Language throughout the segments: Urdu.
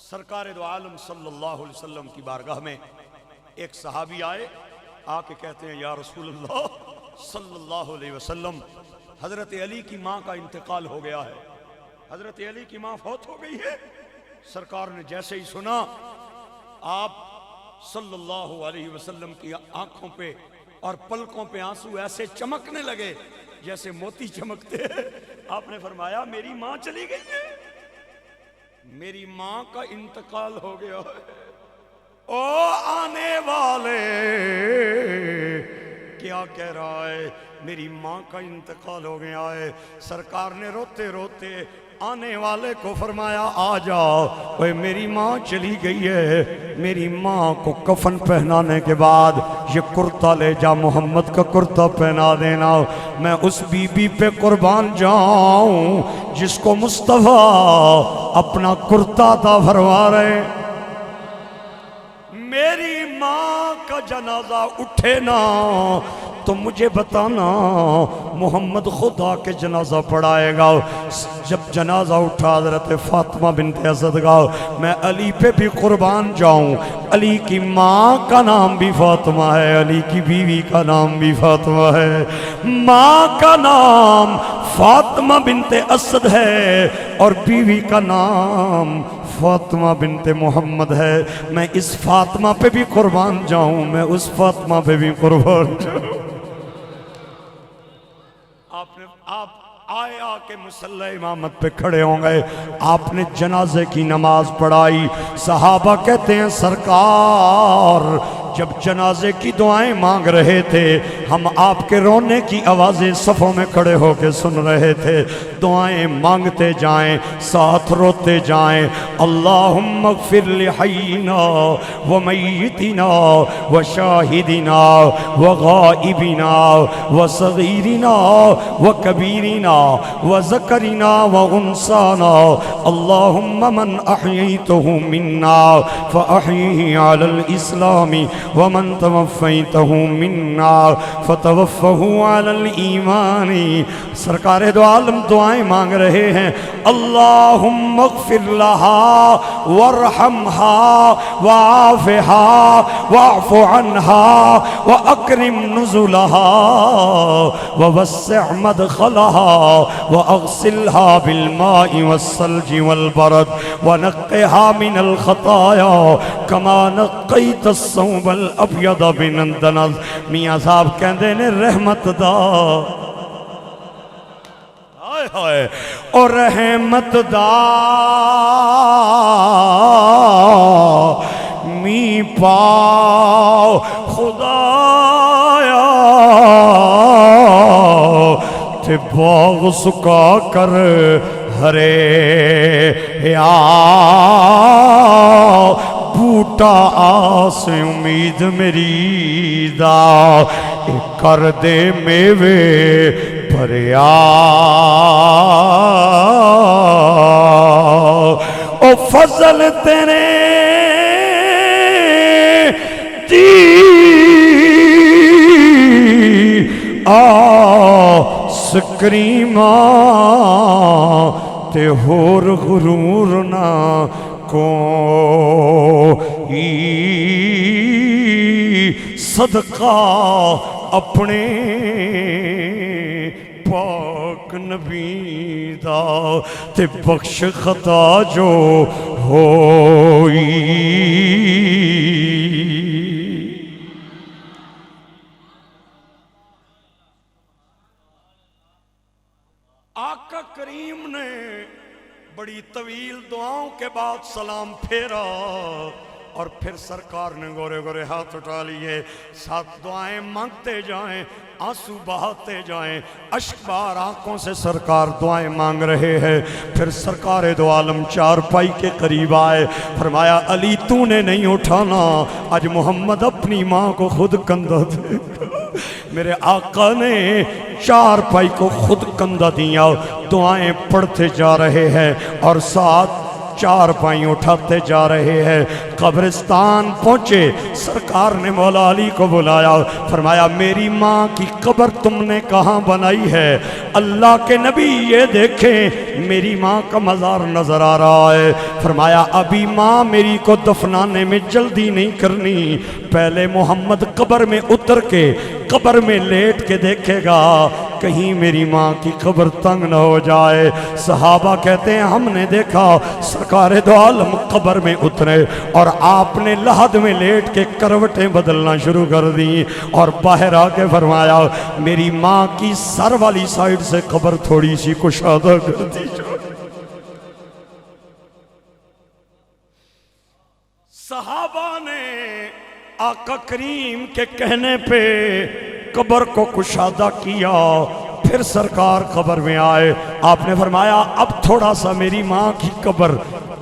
سرکار دو عالم صلی اللہ علیہ وسلم کی بارگاہ میں ایک صحابی آئے، آ کے کہتے ہیں یا رسول اللہ صلی اللہ علیہ وسلم، حضرت علی کی ماں کا انتقال ہو گیا ہے، حضرت علی کی ماں فوت ہو گئی ہے۔ سرکار نے جیسے ہی سنا، آپ صلی اللہ علیہ وسلم کی آنکھوں پہ اور پلکوں پہ آنسو ایسے چمکنے لگے جیسے موتی چمکتے ہیں۔ آپ نے فرمایا میری ماں چلی گئی ہے، میری ماں کا انتقال ہو گیا ہے۔ او آنے والے کیا کہہ رہا ہے؟ میری ماں کا انتقال ہو گیا ہے۔ سرکار نے روتے روتے آنے والے کو فرمایا آ جاؤ، اوے میری ماں چلی گئی ہے، میری ماں کو کفن پہنانے کے بعد یہ کرتا لے جا، محمد کا کرتا پہنا دینا، میں اس بی بی پہ قربان جاؤں جس کو مصطفیٰ اپنا کرتا عطا فرما رہے۔ میری ماں کا جنازہ اٹھے نا تو مجھے بتانا، محمد خدا کے جنازہ پڑھائے گا۔ جب جنازہ اٹھا حضرت فاطمہ بنت اسد کا، میں علی پہ بھی قربان جاؤں، علی کی ماں کا نام بھی فاطمہ ہے، علی کی بیوی کا نام بھی فاطمہ ہے، ماں کا نام فاطمہ بنت اسد ہے اور بیوی کا نام فاطمہ بنت محمد ہے۔ میں اس فاطمہ پہ بھی قربان جاؤں، میں اس فاطمہ پہ بھی قربان جاؤں۔ آپ آئے آ کے مصلی امامت پہ کھڑے ہوں گے، آپ نے جنازے کی نماز پڑھائی۔ صحابہ کہتے ہیں سرکار جب جنازے کی دعائیں مانگ رہے تھے، ہم آپ کے رونے کی آوازیں صفوں میں کھڑے ہو کے سن رہے تھے، دعائیں مانگتے جائیں، ساتھ روتے جائیں۔ اللہم اغفر لحینا ومیتنا وشاہدنا وغائبنا وصغیرنا وکبیرنا وذکرنا وانسانا، اللہم من احییتہ منا فاحیہ علی الاسلام ومن توفیتہ منا فتوفہ علی الایمان۔ سرکار دو عالم دعائیں مانگ رہے ہیں، اللہم اغفر لہا وارحمہا وعافہا واعف عنہا واکرم نزلہا ووسع مدخلہا واغسلہا بالماء والثلج والبرد ونقہا من الخطایا کما نقیت الثوب الابیض من الدنس۔ میاں صاحب کہندے نے رحمت دا اور رحمت دا می پاؤ خدایا، تے باغ سکا کر ہرے یا بوٹا آس امید میری دا، کر دے میوے بھریا او فضل تیرے دی آس کریماں تے ہور غرور نہ کوئی صدقہ اپنے پاک نبی دا، تے بخش خطا جو ہوئی۔ آقا کریم نے بڑی طویل دعاؤں کے بعد سلام پھیرا اور پھر سرکار نے گورے گورے ہاتھ اٹھا لیے، ساتھ دعائیں مانگتے جائیں، آنسو بہاتے جائیں، اشک بار آنکھوں سے سرکار دعائیں مانگ رہے ہیں۔ پھر سرکار دو عالم چارپائی کے قریب آئے، فرمایا علی تو نے نہیں اٹھانا، آج محمد اپنی ماں کو خود کندھا دے گا۔ میرے آقا نے چارپائی کو خود کندھا دیا، دعائیں پڑھتے جا رہے ہیں اور ساتھ چار پائیں اٹھاتے جا رہے ہیں۔ قبرستان پہنچے، سرکار نے مولا علی کو بلایا، فرمایا میری ماں کی قبر تم نے کہاں بنائی ہے؟ اللہ کے نبی یہ دیکھیں میری ماں کا مزار نظر آ رہا ہے۔ فرمایا ابھی ماں میری کو دفنانے میں جلدی نہیں کرنی، پہلے محمد قبر میں اتر کے قبر میں لیٹ کے دیکھے گا کہیں میری ماں کی قبر تنگ نہ ہو جائے۔ صحابہ کہتے ہیں ہم نے دیکھا سرکار دو عالم قبر میں اترے اور آپ نے لحد میں لیٹ کے کروٹیں بدلنا شروع کر دی اور باہر آ کے فرمایا میری ماں کی سر والی سائیڈ سے قبر تھوڑی سی کشادہ کر دی جائے۔ صحابہ نے آقا کریم کے کہنے پہ قبر کو کشادہ کیا، پھر سرکار قبر میں آئے، آپ نے فرمایا اب تھوڑا سا میری ماں کی قبر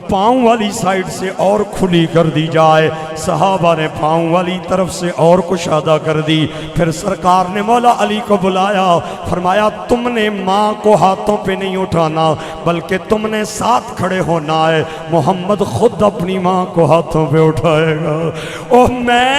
پاؤں والی سائیڈ سے اور کھلی کر دی جائے۔ صحابہ نے پاؤں والی طرف سے اور کشادہ کر دی، پھر سرکار نے مولا علی کو بلایا، فرمایا تم نے ماں کو ہاتھوں پہ نہیں اٹھانا بلکہ تم نے ساتھ کھڑے ہونا ہے، محمد خود اپنی ماں کو ہاتھوں پہ اٹھائے گا۔ اوہ میں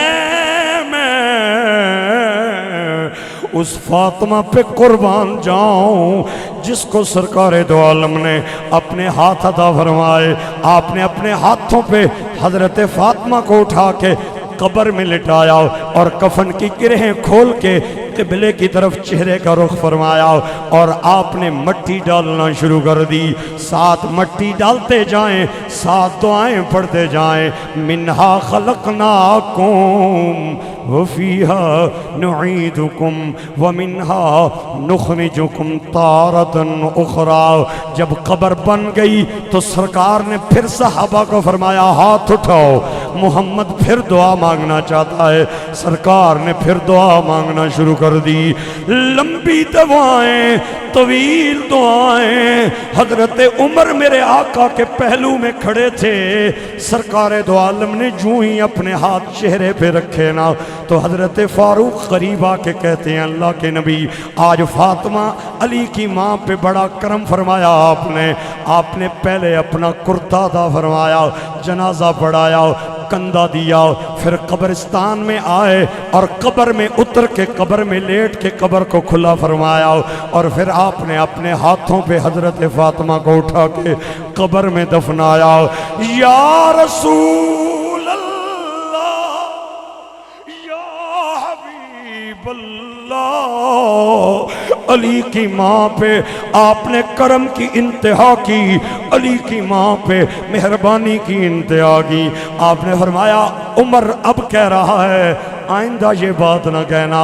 اس فاطمہ پہ قربان جاؤں جس کو سرکار دو عالم نے اپنے ہاتھ عطا فرمائے۔ آپ نے اپنے ہاتھوں پہ حضرت فاطمہ کو اٹھا کے قبر میں لٹایا اور کفن کی گرہیں کھول کے قبلے کی طرف چہرے کا رخ فرمایا اور آپ نے مٹی ڈالنا شروع کر دی۔ ساتھ مٹی ڈالتے جائیں، ساتھ دعائیں پڑھتے جائیں، منہا خلقناکم وفیہا نعیدکم ومنہا نخرجکم تارۃ اخری۔ جب قبر بن گئی تو سرکار نے پھر صحابہ کو فرمایا ہاتھ اٹھاؤ، محمد پھر دعا مانگنا چاہتا ہے۔ سرکار نے پھر دعا مانگنا شروع کر دی، لمبی دعائیں، طویل دعائیں۔ حضرت عمر میرے آقا کے پہلو میں کھڑے تھے، سرکار دو عالم نے جو ہی اپنے ہاتھ چہرے پہ رکھے نا تو حضرت فاروق قریب آ کے کہتے ہیں اللہ کے نبی آج فاطمہ علی کی ماں پہ بڑا کرم فرمایا آپ نے پہلے اپنا کرتا عطا فرمایا، جنازہ پڑھایا، کندھا دیا، پھر قبرستان میں آئے اور قبر میں اتر کے قبر میں لیٹ کے قبر کو کھلا فرمایا اور پھر آپ نے اپنے ہاتھوں پہ حضرت فاطمہ کو اٹھا کے قبر میں دفنایا۔ یا رسول اللہ، یا حبیب اللہ، علی کی ماں پہ آپ نے کرم کی انتہا کی، علی کی ماں پہ مہربانی کی انتہا کی۔ آپ نے فرمایا عمر اب کہہ رہا ہے آئندہ یہ بات نہ کہنا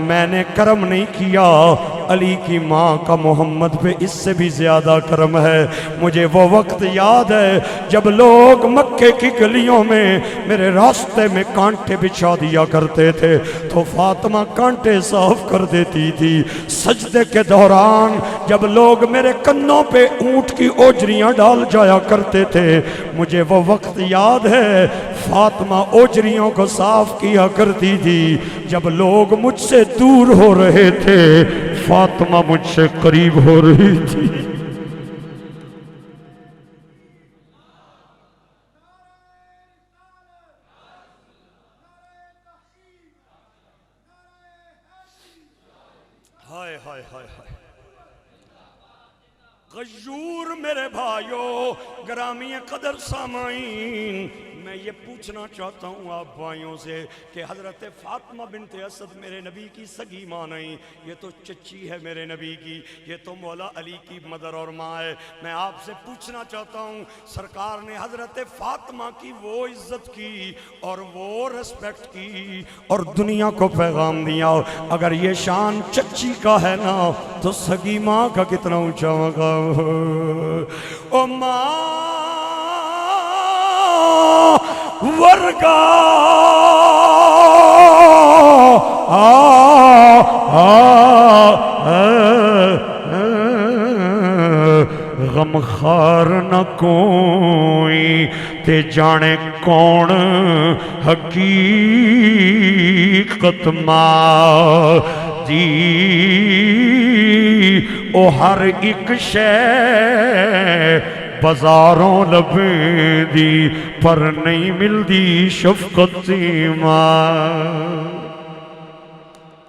میں نے کرم نہیں کیا، علی کی ماں کا محمد پہ اس سے بھی زیادہ کرم ہے۔ مجھے وہ وقت یاد ہے جب لوگ مکے کی گلیوں میں میرے راستے میں کانٹے بچھا دیا کرتے تھے تو فاطمہ کانٹے صاف کر دیتی تھی۔ سجدے کے دوران جب لوگ میرے کنوں پہ اونٹ کی اوجریاں ڈال جایا کرتے تھے مجھے وہ وقت یاد ہے فاطمہ اوجریوں کو صاف کیا کرتی تھی۔ جب لوگ مجھ سے دور ہو رہے تھے فاطمہ مجھ سے قریب ہو رہی تھی۔ ہائے ہائے ہائے ہائے غیور میرے بھائیو، گرامی قدر سامعین، میں یہ پوچھنا چاہتا ہوں آپ بھائیوں سے کہ حضرت فاطمہ بنت اسد میرے نبی کی سگی ماں نہیں، یہ تو چچی ہے میرے نبی کی، یہ تو مولا علی کی مدر اور ماں ہے۔ میں آپ سے پوچھنا چاہتا ہوں سرکار نے حضرت فاطمہ کی وہ عزت کی اور وہ ریسپیکٹ کی اور دنیا کو پیغام دیا، اگر یہ شان چچی کا ہے نا تو سگی ماں کا کتنا اونچا مقام۔ او ماں ورگا غم خار نہ کوئی تے جانے کون حقیقت ماں دی، او ہر ایک شے بازاروں لبیں دی پر نہیں ملدی شفقت دی ماں